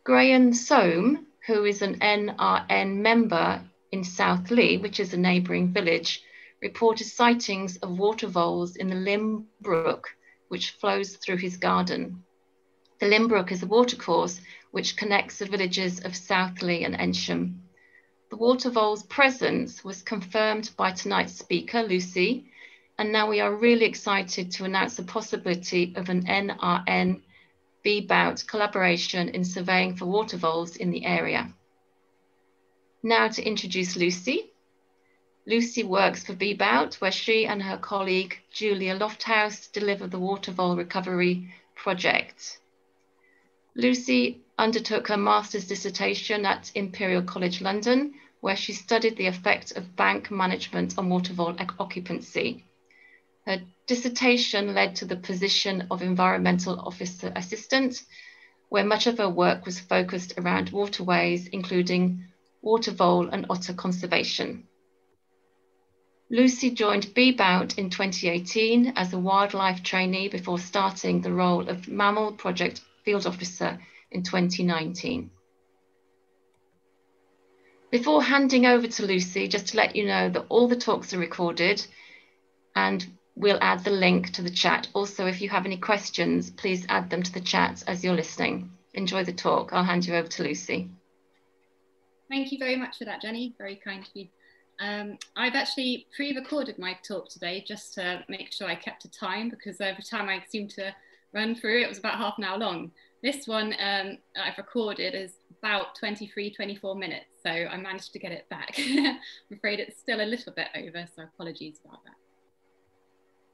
Graham Soame, who is an NRN member in South Lee, which is a neighbouring village, reported sightings of waterfalls in the Lim Brook, which flows through his garden. The Lim Brook is a watercourse which connects the villages of Southleigh and Ensham. The waterfall's presence was confirmed by tonight's speaker, Lucy, and now we are really excited to announce the possibility of an NRN BBOUT collaboration in surveying for waterfalls in the area. Now to introduce Lucy. Lucy works for BBOUT, where she and her colleague Julia Lofthouse deliver the waterfall recovery project. Lucy undertook her master's dissertation at Imperial College London, where she studied the effect of bank management on waterfall occupancy. Her dissertation led to the position of Environmental Officer Assistant, where much of her work was focused around waterways, including waterfall and otter conservation. Lucy joined BBOUT in 2018 as a wildlife trainee before starting the role of Mammal Project Field Officer in 2019. Before handing over to Lucy, just to let you know that all the talks are recorded and we'll add the link to the chat. Also, if you have any questions, please add them to the chat as you're listening. Enjoy the talk. I'll hand you over to Lucy. Thank you very much for that, Jenny. Very kind of you. I've actually pre-recorded my talk today just to make sure I kept to time, because every time I seemed to run through it was about half an hour long. This one I've recorded is about 24 minutes, so I managed to get it back. I'm afraid it's still a little bit over, so apologies about that.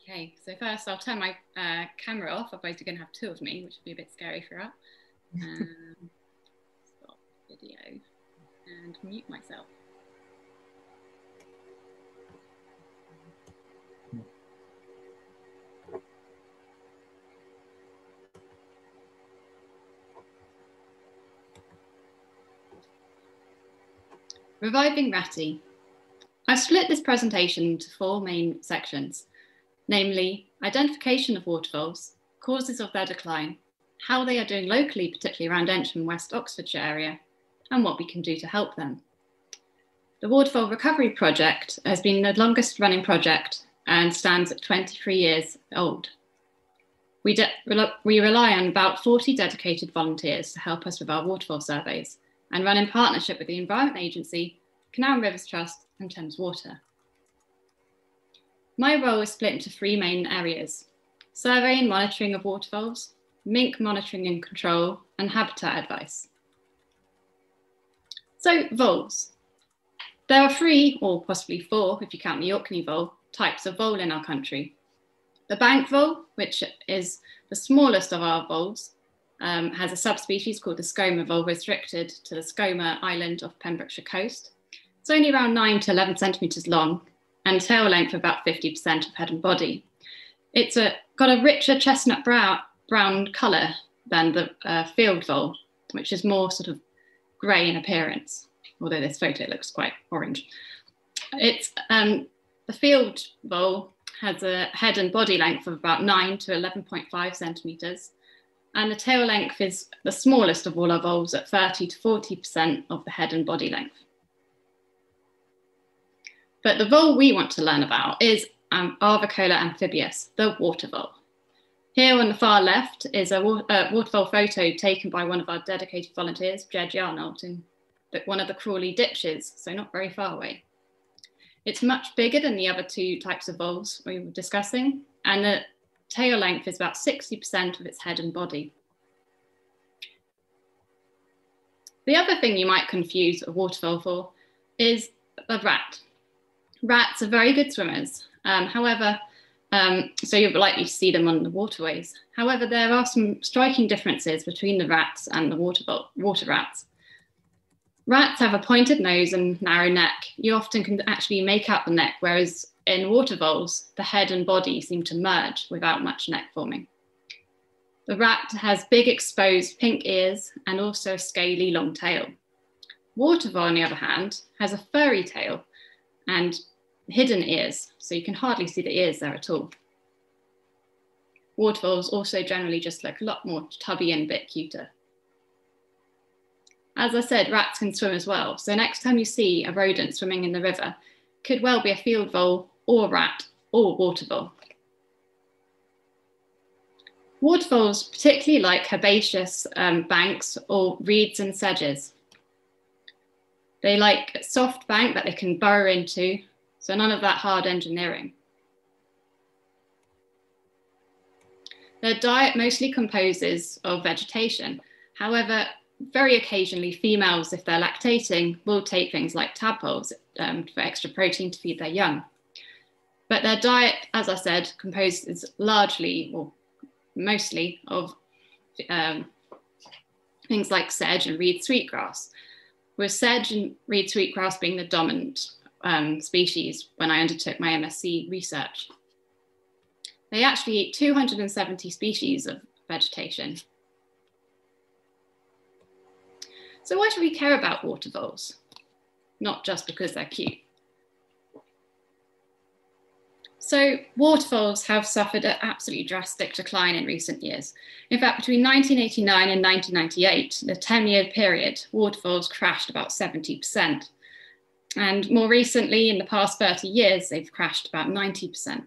Okay, so first I'll turn my camera off, otherwise you're going to have two of me, which would be a bit scary for that. Stop video and mute myself. Reviving Ratty. I've split this presentation into four main sections, namely identification of waterfalls, causes of their decline, how they are doing locally, particularly around Ensham and West Oxfordshire area, and what we can do to help them. The Waterfall Recovery Project has been the longest running project and stands at 23 years old. We rely on about 40 dedicated volunteers to help us with our waterfall surveys and run in partnership with the Environment Agency, Canal and Rivers Trust and Thames Water. My role is split into three main areas: survey and monitoring of waterfalls, mink monitoring and control, and habitat advice. So, voles. There are three, or possibly four, if you count the Orkney vole, types of vole in our country. The bank vole, which is the smallest of our voles, has a subspecies called the Skoma vole, restricted to the Skoma Island off Pembrokeshire coast. It's only around 9 to 11 centimetres long and tail length of about 50% of head and body. It's got a richer chestnut brown colour than the field vole, which is more sort of grey in appearance, although this photo looks quite orange. It's the field vole has a head and body length of about 9 to 11.5 centimetres, and the tail length is the smallest of all our voles at 30 to 40% of the head and body length. But the vole we want to learn about is Arvicola amphibius, the water vole. Here on the far left is a waterfall photo taken by one of our dedicated volunteers, Jed Arnold, in one of the Crawley ditches, so not very far away. It's much bigger than the other two types of voles we were discussing, and the tail length is about 60% of its head and body. The other thing you might confuse a waterfall for is a rat. Rats are very good swimmers, so you're likely to see them on the waterways. However, there are some striking differences between the rats and the water rats. Rats have a pointed nose and narrow neck. You often can actually make out the neck, whereas in water voles, the head and body seem to merge without much neck forming. The rat has big exposed pink ears and also a scaly long tail. Water vole, on the other hand, has a furry tail and hidden ears, so you can hardly see the ears there at all. Waterfalls also generally just look a lot more tubby and a bit cuter. As I said, rats can swim as well. So next time you see a rodent swimming in the river, could well be a field vole or a rat or a water vole. Waterfalls particularly like herbaceous banks or reeds and sedges. They like a soft bank that they can burrow into, so none of that hard engineering. Their diet mostly composes of vegetation. However, very occasionally females, if they're lactating, will take things like tadpoles for extra protein to feed their young. But their diet, as I said, composes largely or mostly of things like sedge and reed sweetgrass, with sedge and reed sweetgrass being the dominant species when I undertook my MSc research. They actually eat 270 species of vegetation. So why should we care about water voles? Not just because they're cute. So waterfalls have suffered an absolutely drastic decline in recent years. In fact, between 1989 and 1998, the 10-year period, waterfalls crashed about 70%. And more recently, in the past 30 years, they've crashed about 90%.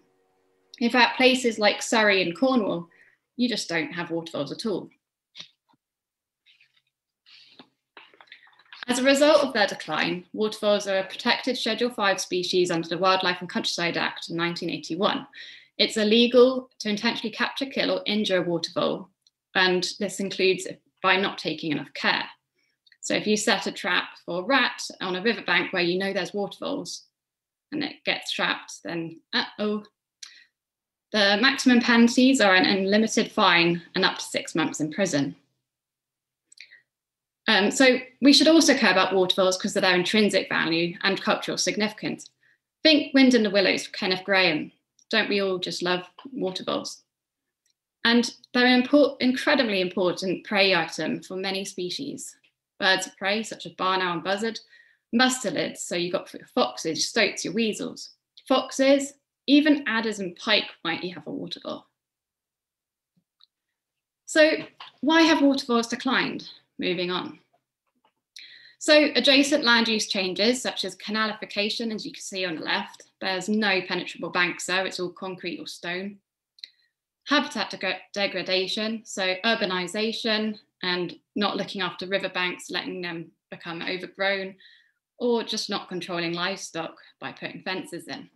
In fact, places like Surrey and Cornwall, you just don't have waterfalls at all. As a result of their decline, waterfalls are a protected Schedule 5 species under the Wildlife and Countryside Act of 1981. It's illegal to intentionally capture, kill, or injure a waterfall, and this includes by not taking enough care. So if you set a trap for a rat on a riverbank where you know there's waterfalls and it gets trapped, then uh-oh. The maximum penalties are an unlimited fine and up to 6 months in prison. So we should also care about waterfalls because of their intrinsic value and cultural significance. Think Wind in the Willows for Kenneth Graham. Don't we all just love waterfalls? And they're an incredibly important prey item for many species. Birds of prey, such as barn owl and buzzard, mustelids, so you've got foxes, stoats, your weasels. Foxes, even adders and pike might have a waterfall. So why have waterfalls declined? Moving on. So adjacent land use changes, such as canalification, as you can see on the left, there's no penetrable banks there, it's all concrete or stone. Habitat degradation, so urbanization and not looking after riverbanks, letting them become overgrown, or just not controlling livestock by putting fences in.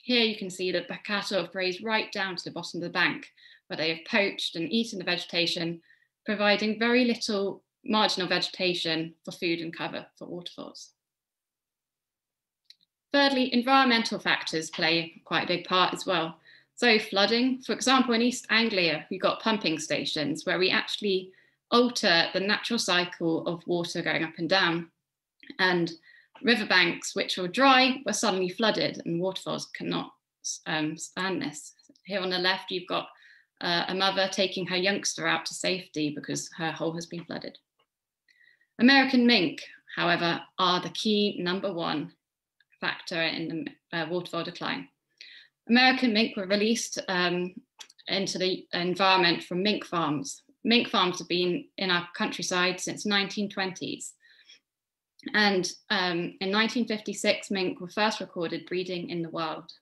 Here you can see that the cattle have grazed right down to the bottom of the bank, where they have poached and eaten the vegetation, providing very little marginal vegetation for food and cover for waterfalls. Thirdly, environmental factors play quite a big part as well. So flooding, for example, in East Anglia, we've got pumping stations where we actually alter the natural cycle of water going up and down. And riverbanks, which were dry, were suddenly flooded, and waterfalls cannot stand this. Here on the left, you've got a mother taking her youngster out to safety because her hole has been flooded. American mink, however, are the key #1 factor in the waterfall decline. American mink were released into the environment from mink farms. Mink farms have been in our countryside since 1920s. And in 1956, mink were first recorded breeding in the wild.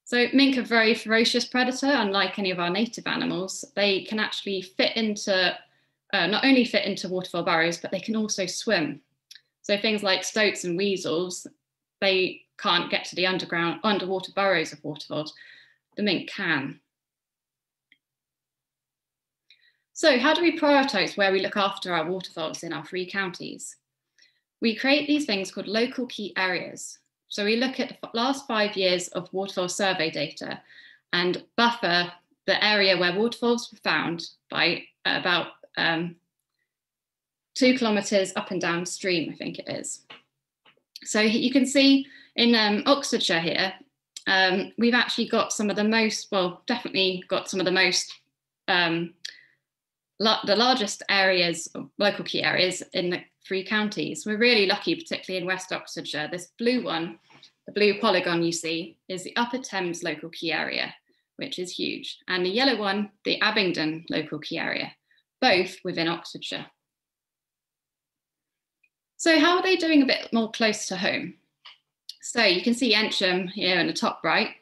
So mink are a very ferocious predator, unlike any of our native animals. They can actually fit into, not only fit into waterfall burrows, but they can also swim. So things like stoats and weasels, they can't get to the underwater burrows of waterfalls. The mink can. So how do we prioritise where we look after our waterfalls in our 3 counties? We create these things called local key areas. So we look at the last 5 years of waterfall survey data and buffer the area where waterfalls were found by about 2 kilometres up and down stream, I think it is. So you can see in Oxfordshire here, we've actually got some of the most, well, definitely got some of the most, the largest areas, local key areas in the 3 counties. We're really lucky, particularly in West Oxfordshire. This blue one, the blue polygon you see, is the Upper Thames local key area, which is huge. And the yellow one, the Abingdon local key area, both within Oxfordshire. So how are they doing a bit more close to home? So you can see Ensham here in the top right.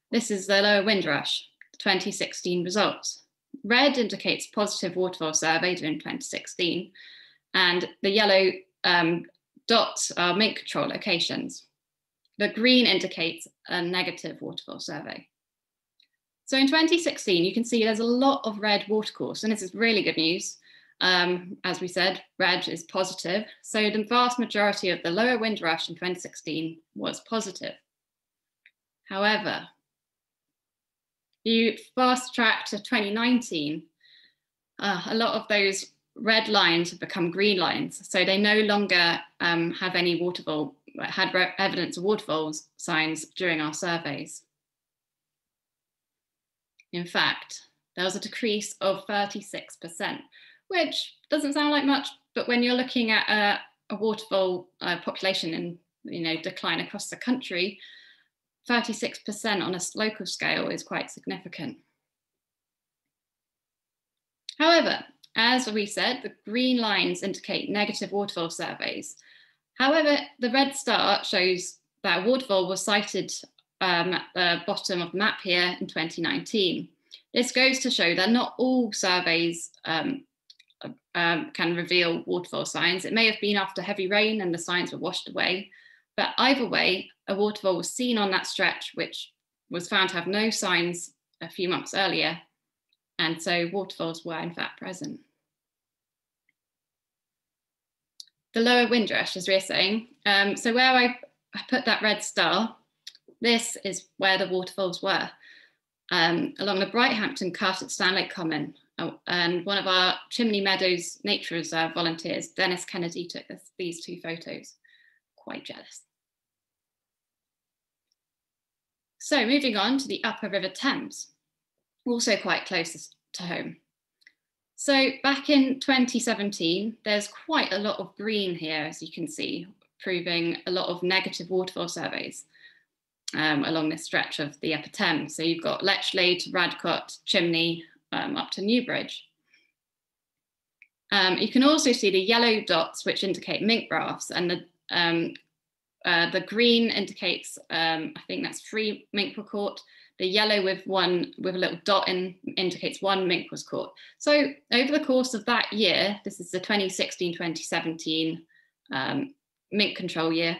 This is the lower Windrush, 2016 results. Red indicates positive waterfall survey in 2016, and the yellow dots are mink control locations. The green indicates a negative waterfall survey. So in 2016, you can see there's a lot of red watercourse, and this is really good news. As we said, red is positive. So the vast majority of the lower Windrush in 2016 was positive. However, you fast track to 2019, a lot of those red lines have become green lines. So they no longer have any evidence of waterfalls signs during our surveys. In fact, there was a decrease of 36%, which doesn't sound like much, but when you're looking at a waterfall population in decline across the country, 36% on a local scale is quite significant. However, as we said, the green lines indicate negative waterfall surveys. However, the red star shows that a waterfall was sighted at the bottom of the map here in 2019. This goes to show that not all surveys can reveal waterfall signs. It may have been after heavy rain and the signs were washed away, but either way, a waterfall was seen on that stretch, which was found to have no signs a few months earlier. And so waterfalls were in fact present. The lower Windrush, as we're saying, so where I put that red star, this is where the waterfalls were, along the Brighthampton Cut at Stanlake Common. And one of our Chimney Meadows Nature Reserve volunteers, Dennis Kennedy, took these two photos. Quite jealous. So moving on to the upper River Thames, also quite close to home. So back in 2017, there's quite a lot of green here, as you can see, proving a lot of negative waterfall surveys along this stretch of the upper Thames. So you've got Lechley to Radcott, Chimney, up to Newbridge. You can also see the yellow dots, which indicate mink rafts, and the green indicates, I think that's 3 mink were caught. The yellow with a little dot in indicates 1 mink was caught. So over the course of that year, this is the 2016-2017 mink control year,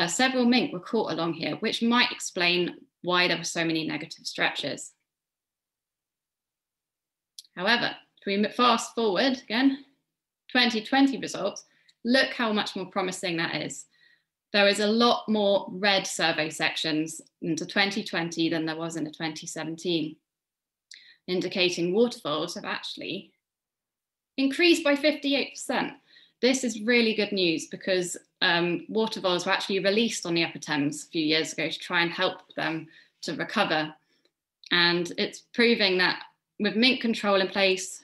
several mink were caught along here, which might explain why there were so many negative stretches. However, if we fast forward again, 2020 results, look how much more promising that is. There is a lot more red survey sections into 2020 than there was in the 2017, indicating waterfalls have actually increased by 58%. This is really good news because waterfalls were actually released on the Upper Thames a few years ago to try and help them to recover. And it's proving that with mink control in place,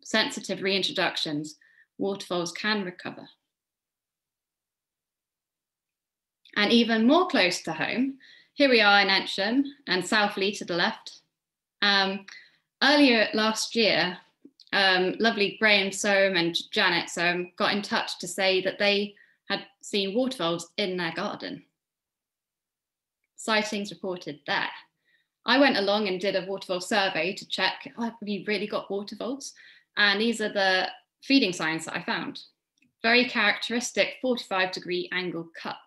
sensitive reintroductions, waterfalls can recover. And even more close to home, here we are in Ensham and Southleigh to the left. Earlier last year, lovely Graham Soam and Janet Soam got in touch to say that they had seen waterfalls in their garden. Sightings reported there. I went along and did a waterfall survey to check, have you really got waterfalls? And these are the feeding signs that I found. Very characteristic 45-degree angle cut.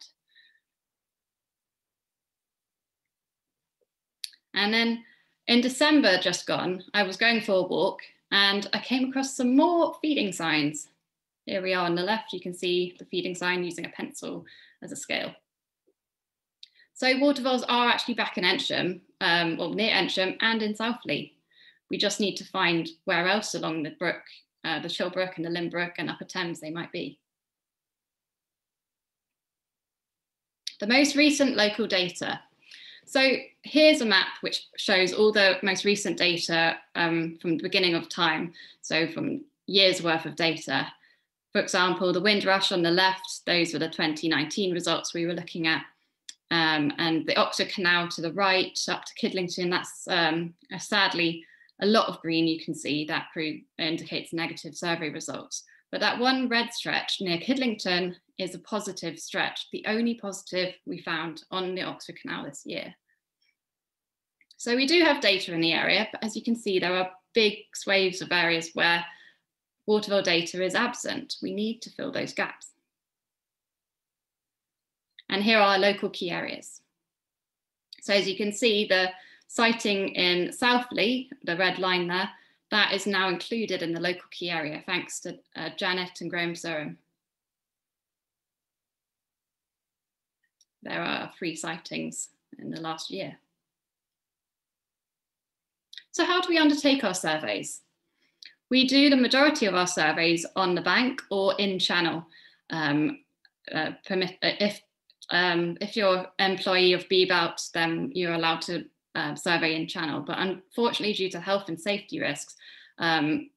And then in December just gone, I was going for a walk and I came across some more feeding signs. Here we are on the left, you can see the feeding sign using a pencil as a scale. So waterfalls are actually back in Ensham, well near Ensham and in Southleigh. We just need to find where else along the brook, the Chilbrook and the Limbrook and Upper Thames they might be. The most recent local data. So here's a map which shows all the most recent data from the beginning of time, so from years worth of data. For example, the Windrush on the left, those were the 2019 results we were looking at, and the Oxford Canal to the right, up to Kidlington, that's sadly A lot of green you can see that indicates negative survey results. But that one red stretch near Kidlington is a positive stretch, the only positive we found on the Oxford Canal this year. So we do have data in the area, but as you can see, there are big swathes of areas where waterfall data is absent. We need to fill those gaps. And here are local key areas. So as you can see, the sighting in Southley, the red line there, that is now included in the local key area, thanks to Janet and Graham Surham. There are 3 sightings in the last year. So how do we undertake our surveys? We do the majority of our surveys on the bank or in channel. If you're employee of BBOUT, then you're allowed to survey in channel. But unfortunately, due to health and safety risks,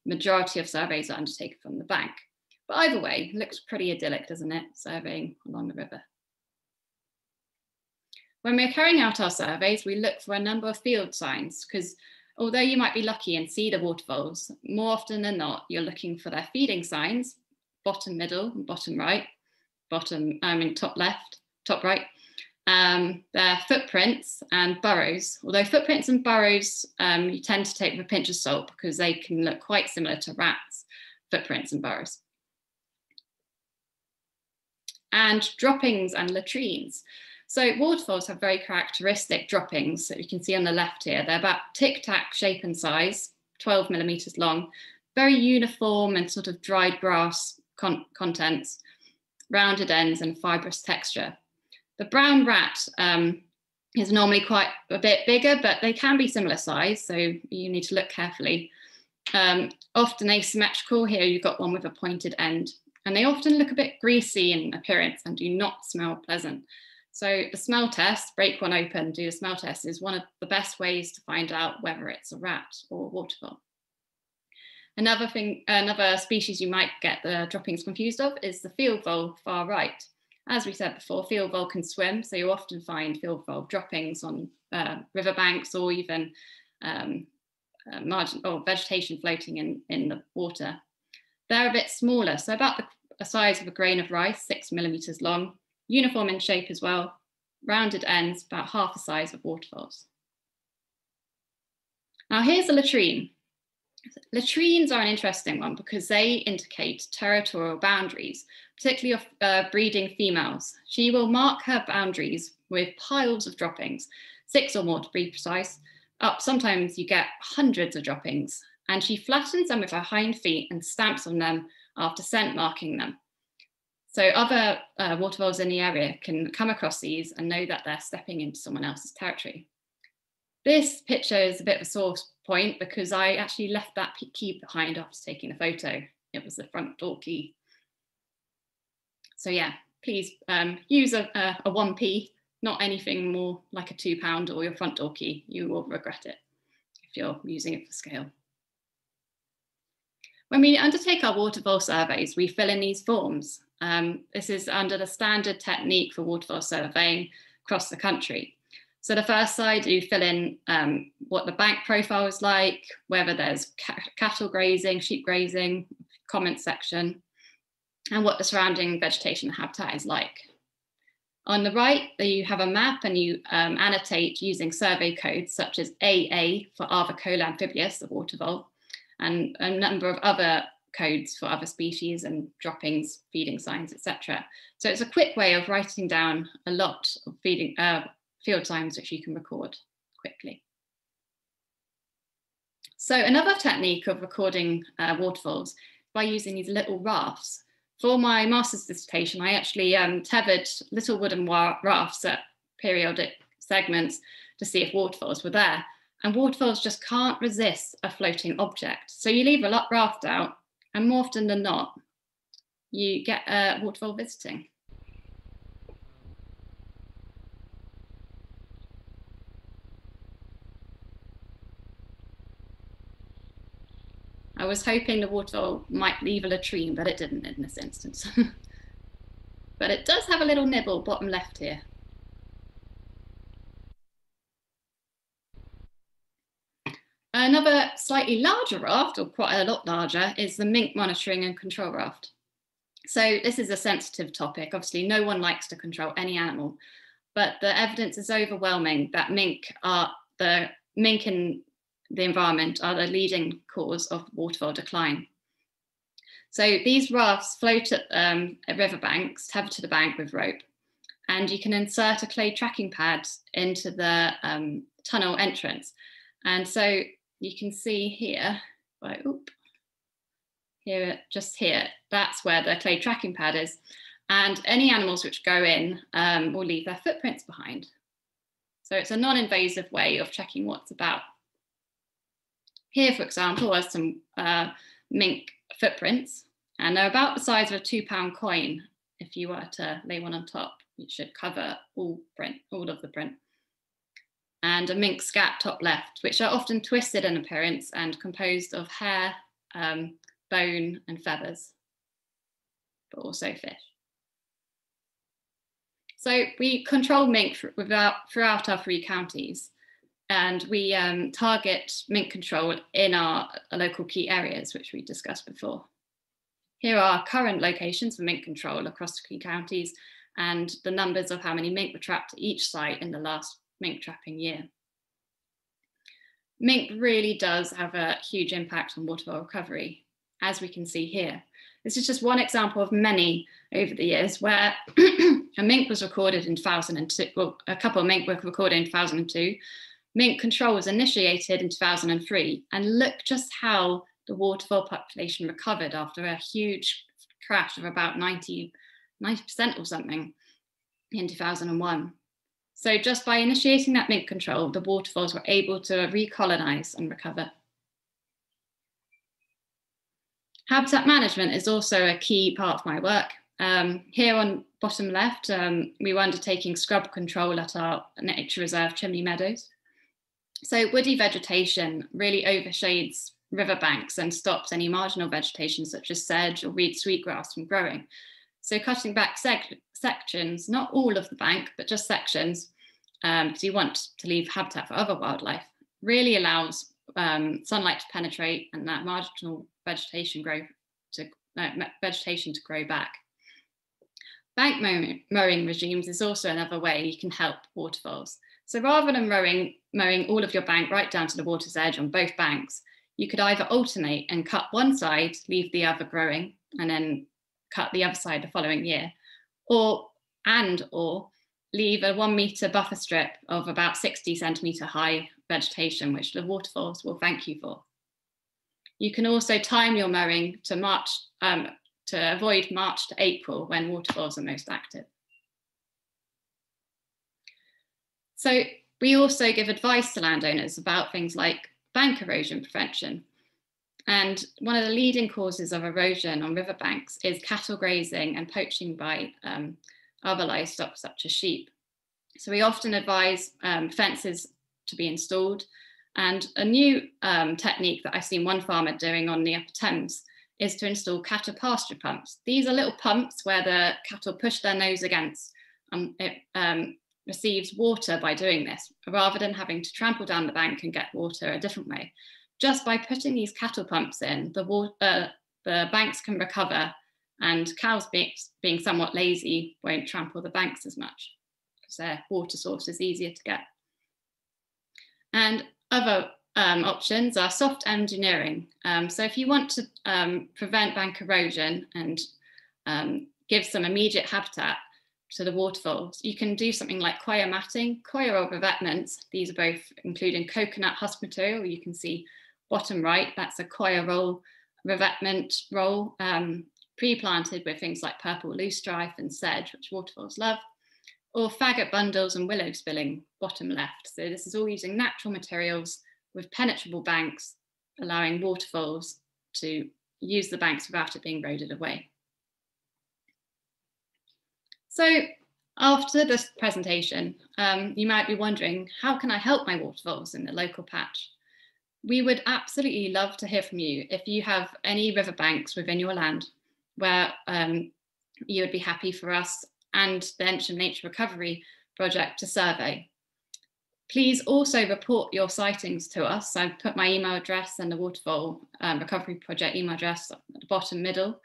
majority of surveys are undertaken from the bank. But either way, it looks pretty idyllic, doesn't it? Surveying along the river. When we're carrying out our surveys, we look for a number of field signs, because although you might be lucky and see the waterfalls, more often than not, you're looking for their feeding signs, bottom middle and bottom right, top left, top right, their footprints and burrows. Although footprints and burrows you tend to take with a pinch of salt because they can look quite similar to rats' footprints and burrows. And droppings and latrines. So waterfalls have very characteristic droppings that you can see on the left here. They're about tic-tac shape and size, 12 millimeters long, very uniform and sort of dried grass contents, rounded ends and fibrous texture. The brown rat is normally quite a bit bigger, but they can be similar size, so you need to look carefully. Often asymmetrical. Here you've got one with a pointed end, and they often look a bit greasy in appearance and do not smell pleasant. So the smell test, break one open, do the smell test, is one of the best ways to find out whether it's a rat or a waterfall. Another species you might get the droppings confused of is the field vole far right. As we said before, field vole can swim, so you often find field vole droppings on riverbanks or even margin or vegetation floating in the water. They're a bit smaller, so about the size of a grain of rice, 6 millimeters long, uniform in shape as well, rounded ends, about half the size of waterfalls. Now here's a latrine. Latrines are an interesting one because they indicate territorial boundaries, particularly of breeding females. She will mark her boundaries with piles of droppings, 6 or more to be precise. Sometimes you get hundreds of droppings, and she flattens them with her hind feet and stamps on them after scent marking them. So other waterfalls in the area can come across these and know that they're stepping into someone else's territory. This picture is a bit of a sore point because I actually left that key behind after taking the photo. It was the front door key. So yeah, please use a 1p, not anything more like a £2 or your front door key. You will regret it if you're using it for scale. When we undertake our waterfall surveys, we fill in these forms. This is under the standard technique for waterfall surveying across the country. So the first side, you fill in what the bank profile is like, whether there's cattle grazing, sheep grazing, comment section, and what the surrounding vegetation habitat is like. On the right, you have a map and you annotate using survey codes such as AA for Arvicola amphibius, the waterfall, and a number of other codes for other species and droppings, feeding signs, etc. So it's a quick way of writing down a lot of field signs which you can record quickly. So another technique of recording waterfalls is by using these little rafts. For my master's dissertation, I actually tethered little wooden rafts at periodic segments to see if waterfalls were there. And waterfalls just can't resist a floating object. So you leave a raft out, and more often than not, you get a waterfall visiting. I was hoping the waterfall might leave a latrine, but it didn't in this instance. But it does have a little nibble bottom left here. Another slightly larger raft, or quite a lot larger, is the mink monitoring and control raft. So this is a sensitive topic. Obviously, no one likes to control any animal, but the evidence is overwhelming that mink in the environment are the leading cause of waterfall decline. So these rafts float at riverbanks, tethered to the bank with rope, and you can insert a clay tracking pad into the tunnel entrance. And so you can see here, just here, that's where the clay tracking pad is. And any animals which go in will leave their footprints behind. So it's a non-invasive way of checking what's about. Here, for example, are some mink footprints, and they're about the size of a £2 coin. If you were to lay one on top, it should cover all of the print. And a mink scat top left, which are often twisted in appearance and composed of hair, bone and feathers, but also fish. So we control mink throughout our 3 counties, and we target mink control in our local key areas, which we discussed before. Here are current locations for mink control across the key counties and the numbers of how many mink were trapped at each site in the last mink trapping year. Mink really does have a huge impact on waterfall recovery, as we can see here. This is just one example of many over the years where a mink was recorded in 2002, well, a couple of mink were recorded in 2002. Mink control was initiated in 2003, and look just how the waterfall population recovered after a huge crash of about 90% or something in 2001. So just by initiating that mink control, the waterfalls were able to recolonize and recover. Habitat management is also a key part of my work. Here on bottom left, we were undertaking scrub control at our nature reserve Chimney Meadows. So woody vegetation really overshades riverbanks and stops any marginal vegetation such as sedge or reed sweetgrass from growing. So cutting back sections, not all of the bank, but just sections, because you want to leave habitat for other wildlife, really allows sunlight to penetrate and that marginal vegetation to grow back. Bank mowing regimes is also another way you can help waterfalls. So rather than mowing all of your bank right down to the water's edge on both banks, you could either alternate and cut one side, leave the other growing, and then cut the other side the following year, or leave a 1 metre buffer strip of about 60 centimetre high vegetation, which the waterfalls will thank you for. You can also time your mowing to avoid March to April when waterfalls are most active. So we also give advice to landowners about things like bank erosion prevention. And one of the leading causes of erosion on riverbanks is cattle grazing and poaching by other livestock such as sheep. So we often advise fences to be installed. And a new technique that I've seen one farmer doing on the Upper Thames is to install cattle pasture pumps. These are little pumps where the cattle push their nose against and it receives water by doing this, rather than having to trample down the bank and get water a different way. Just by putting these cattle pumps in, the banks can recover, and cows being somewhat lazy won't trample the banks as much because their water source is easier to get. And other options are soft engineering. So if you want to prevent bank erosion and give some immediate habitat to the waterfalls, you can do something like coir matting, coir roll revetments. These are both including coconut husk material. You can see bottom right, that's a coir roll revetment roll, pre-planted with things like purple loosestrife and sedge, which waterfalls love, or faggot bundles and willow spilling, bottom left. So this is all using natural materials with penetrable banks, allowing waterfalls to use the banks without it being eroded away. So after this presentation, you might be wondering, how can I help my waterfalls in the local patch? We would absolutely love to hear from you if you have any riverbanks within your land where you would be happy for us and the Nature Recovery Project to survey. Please also report your sightings to us. I've put my email address and the Waterfall Recovery Project email address at the bottom middle.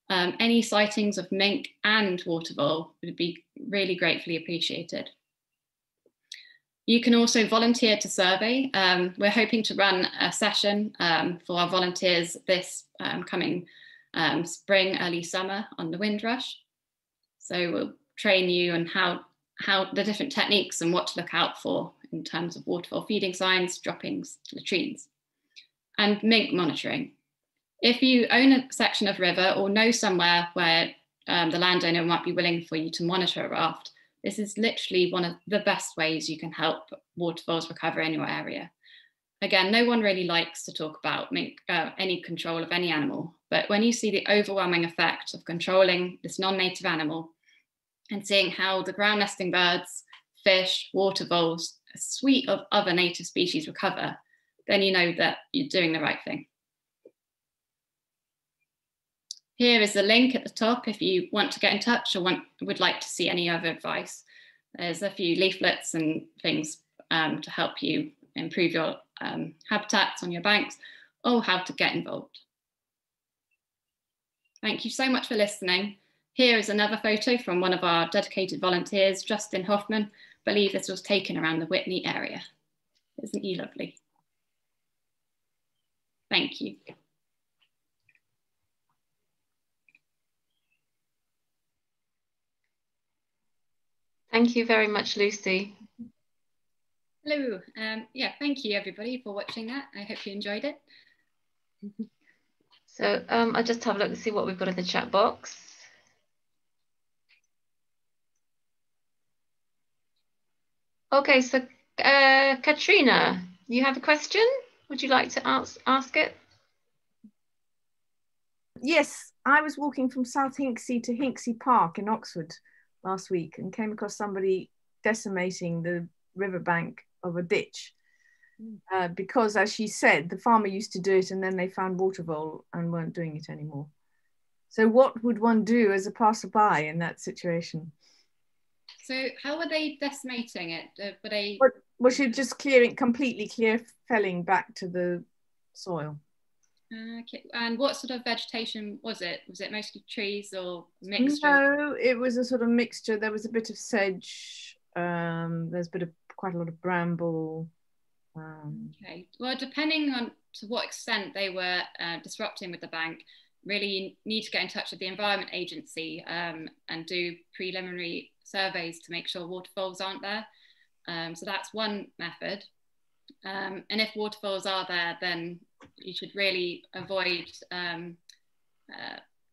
Any sightings of mink and waterfall would be really gratefully appreciated. You can also volunteer to survey. We're hoping to run a session for our volunteers this coming spring, early summer on the Windrush. So we'll train you on how the different techniques and what to look out for in terms of waterfall feeding signs, droppings, latrines, and mink monitoring. If you own a section of river or know somewhere where the landowner might be willing for you to monitor a raft, this is literally one of the best ways you can help waterfalls recover in your area. Again, no one really likes to talk about any control of any animal, but when you see the overwhelming effect of controlling this non-native animal and seeing how the ground nesting birds, fish, waterfalls, a suite of other native species recover, then you know that you're doing the right thing. Here is the link at the top if you want to get in touch or would like to see any other advice. There's a few leaflets and things to help you improve your habitats on your banks or how to get involved. Thank you so much for listening. Here is another photo from one of our dedicated volunteers, Justin Hoffman. I believe this was taken around the Whitney area. Isn't he lovely? Thank you. Thank you very much, Lucy. Hello. Yeah, thank you everybody for watching that. I hope you enjoyed it. So I'll just have a look and see what we've got in the chat box. Okay, so Katrina, you have a question? Would you like to ask it? Yes, I was walking from South Hinksey to Hinksey Park in Oxford last week and came across somebody decimating the riverbank of a ditch because, as she said, the farmer used to do it and then they found waterfall and weren't doing it anymore. So what would one do as a passerby in that situation? So how were they decimating it? Were they? Was she just completely felling back to the soil? Okay. And what sort of vegetation was it? Was it mostly trees or mixture? No, it was a sort of mixture. There was a bit of sedge. There's quite a lot of bramble. Okay. Well, depending on to what extent they were disrupting with the bank, really you need to get in touch with the Environment Agency and do preliminary surveys to make sure waterfalls aren't there. So that's one method. And if waterfalls are there, then you should really avoid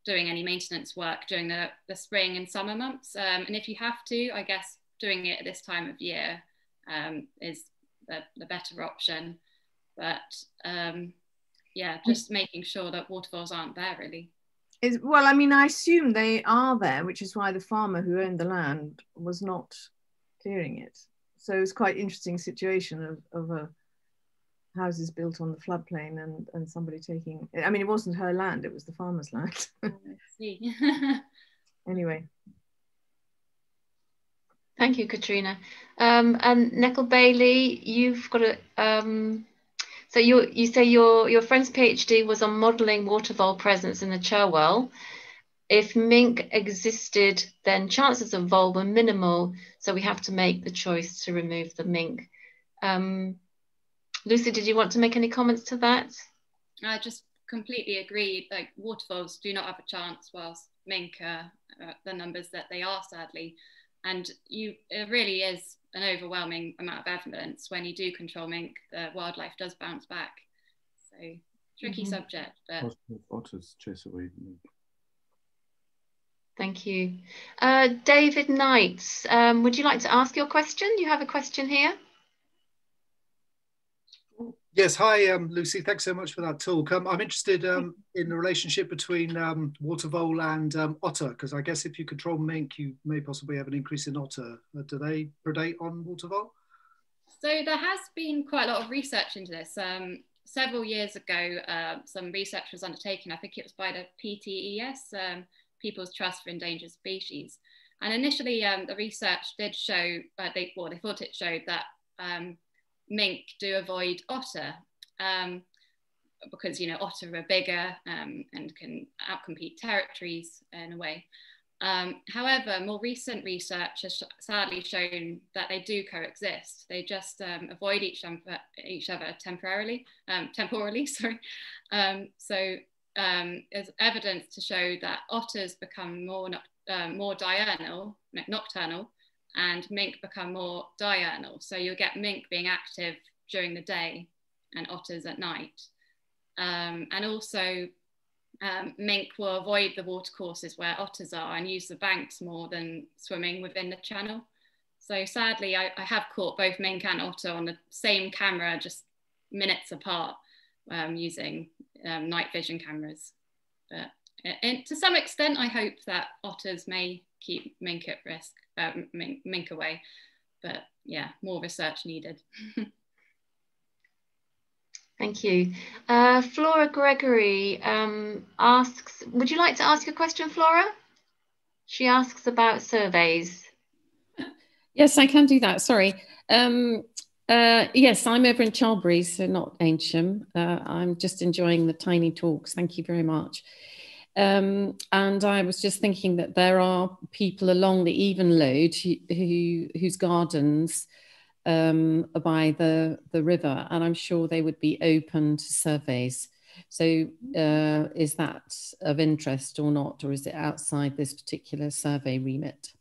doing any maintenance work during the spring and summer months. And if you have to, I guess doing it at this time of year is the better option. But yeah, just making sure that waterfalls aren't there really. Well, I mean, I assume they are there, which is why the farmer who owned the land was not clearing it. So it's quite an interesting situation of a houses built on the floodplain and somebody taking, I mean, it wasn't her land, it was the farmer's land. I see. Anyway. Thank you, Katrina. And Nickel Bailey, you've got a, so you say your friend's PhD was on modelling waterfall presence in the Cherwell. If mink existed, then chances of vole were minimal, so we have to make the choice to remove the mink. Lucy, did you want to make any comments to that? I just completely agree. Like waterfalls do not have a chance, whilst mink are the numbers that they are, sadly. And it really is an overwhelming amount of evidence when you do control mink, the wildlife does bounce back. So tricky subject. But otters chase away the mink. Thank you. David Knight, would you like to ask your question? You have a question here. Yes, hi Lucy, thanks so much for that talk. I'm interested in the relationship between watervole and otter, because I guess if you control mink, you may possibly have an increase in otter. Do they predate on watervole? So there has been quite a lot of research into this. Several years ago, some research was undertaken, I think it was by the PTES, People's Trust for Endangered Species. And initially the research did show, they thought it showed that mink do avoid otter, because, you know, otter are bigger and can outcompete territories in a way. However, more recent research has sadly shown that they do coexist. They just avoid each other temporarily, sorry. There's evidence to show that otters become more nocturnal, and mink become more diurnal. So you'll get mink being active during the day and otters at night. And also mink will avoid the watercourses where otters are and use the banks more than swimming within the channel. So sadly, I have caught both mink and otter on the same camera, just minutes apart, using night vision cameras. But to some extent, I hope that otters may keep mink at risk, mink away. But yeah, more research needed. Thank you. Flora Gregory asks, would you like to ask a question, Flora? She asks about surveys. Yes, I can do that. Sorry. Yes, I'm over in Charlbury, so not Aynsham. I'm just enjoying the tiny talks. Thank you very much. And I was just thinking that there are people along the Evenlode whose gardens by the river, and I'm sure they would be open to surveys. So is that of interest or not, or is it outside this particular survey remit?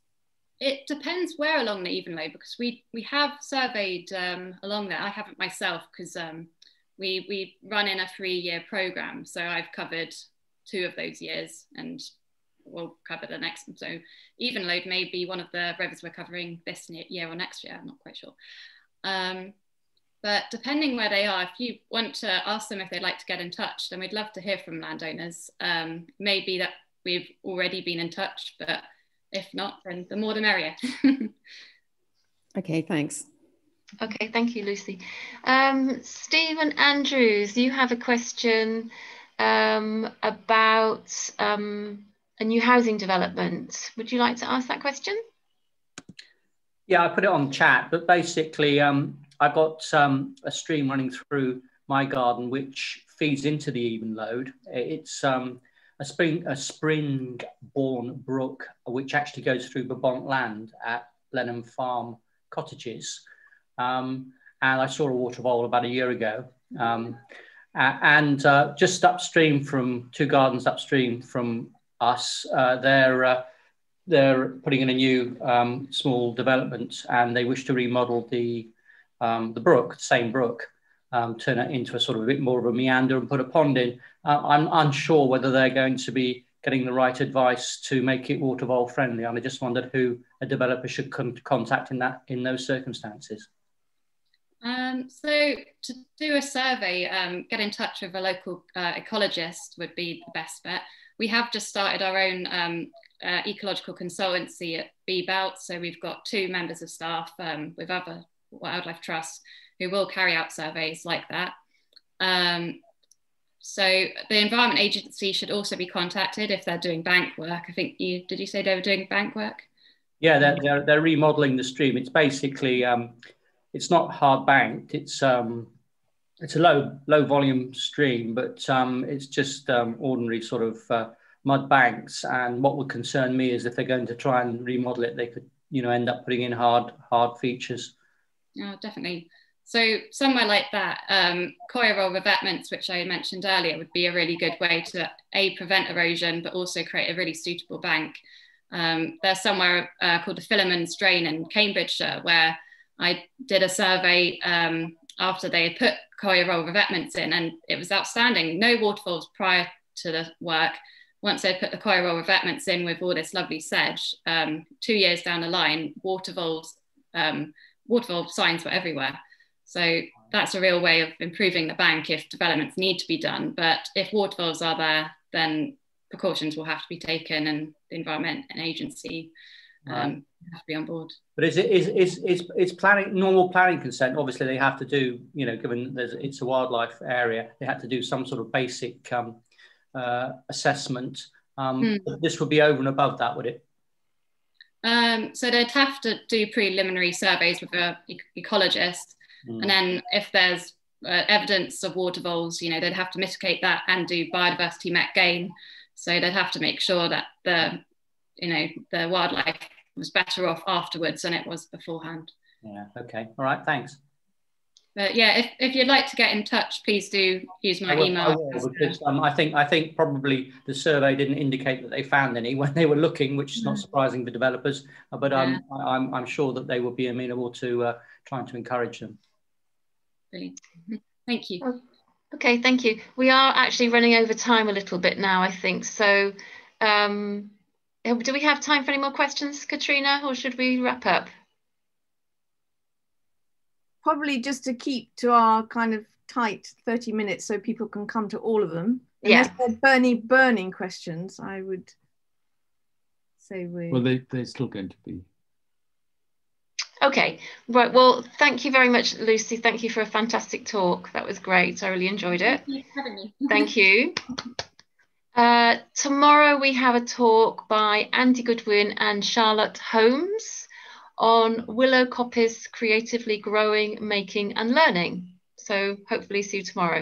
It depends where along the Evenlode, because we have surveyed along there. I haven't myself, because we run in a 3-year programme, so I've covered 2 of those years and we'll cover the next one. So Evenlode may be one of the rivers we're covering this year or next year, I'm not quite sure. But depending where they are, if you want to ask them if they'd like to get in touch, then we'd love to hear from landowners. Maybe that we've already been in touch, but if not, then the more the merrier. Okay, thanks. Okay, thank you, Lucy. Stephen Andrews, you have a question about a new housing development. Would you like to ask that question? Yeah, I put it on chat, but basically I've got a stream running through my garden which feeds into the Evenlode. It's a spring-born brook which actually goes through Brabant land at Blenheim Farm Cottages. And I saw a waterfall about a year ago. Just upstream from 2 gardens upstream from us, they're putting in a new small development, and they wish to remodel the brook, the same brook, turn it into a sort of a bit more of a meander and put a pond in. I'm unsure whether they're going to be getting the right advice to make it waterfall friendly, and I just wondered who a developer should contact in those circumstances. So to do a survey, get in touch with a local ecologist would be the best bet. We have just started our own ecological consultancy at Bebout, so we've got 2 members of staff with other wildlife trusts who will carry out surveys like that. So the Environment Agency should also be contacted if they're doing bank work. I think did you say they were doing bank work? Yeah, they're remodeling the stream. It's basically it's not hard banked. It's a low volume stream, but it's just ordinary sort of mud banks. And what would concern me is if they're going to try and remodel it, they could, end up putting in hard features. Oh, definitely. So somewhere like that, coir roll revetments, which I mentioned earlier, would be a really good way to prevent erosion, but also create a really suitable bank. There's somewhere called the Philemon's Drain in Cambridgeshire, where I did a survey after they had put coir roll revetments in, and it was outstanding. No waterfalls prior to the work. Once they put the coir roll revetments in with all this lovely sedge, 2 years down the line, waterfall signs were everywhere. So that's a real way of improving the bank if developments need to be done. But if waterfalls are there, then precautions will have to be taken, and the Environment Agency have to be on board. But is planning, normal planning consent? Obviously, they have to do, given it's a wildlife area, they have to do some sort of basic assessment. This would be over and above that, would it? So they'd have to do preliminary surveys with an ecologist, and then if there's evidence of waterfalls, you know, they'd have to mitigate that and do biodiversity net gain. So they'd have to make sure that the wildlife was better off afterwards than it was beforehand. Yeah. Okay. All right. Thanks. But yeah, if you'd like to get in touch, please do use my email. Because I think probably the survey didn't indicate that they found any when they were looking, which is not surprising for developers. But I'm sure that they will be amenable to trying to encourage them. Brilliant. Thank you. Okay, thank you. We are actually running over time a little bit now, I think. So do we have time for any more questions, Katrina, or should we wrap up? Probably just to keep to our kind of tight 30 minutes so people can come to all of them. Yeah. Unless they're burning questions, I would say we. Well, they're still going to be. Okay, right. Well, thank you very much, Lucy. Thank you for a fantastic talk. That was great. I really enjoyed it. Thank you for having me. Thank you. Tomorrow we have a talk by Andy Goodwin and Charlotte Holmes on willow coppice creatively growing, making and learning. So hopefully see you tomorrow.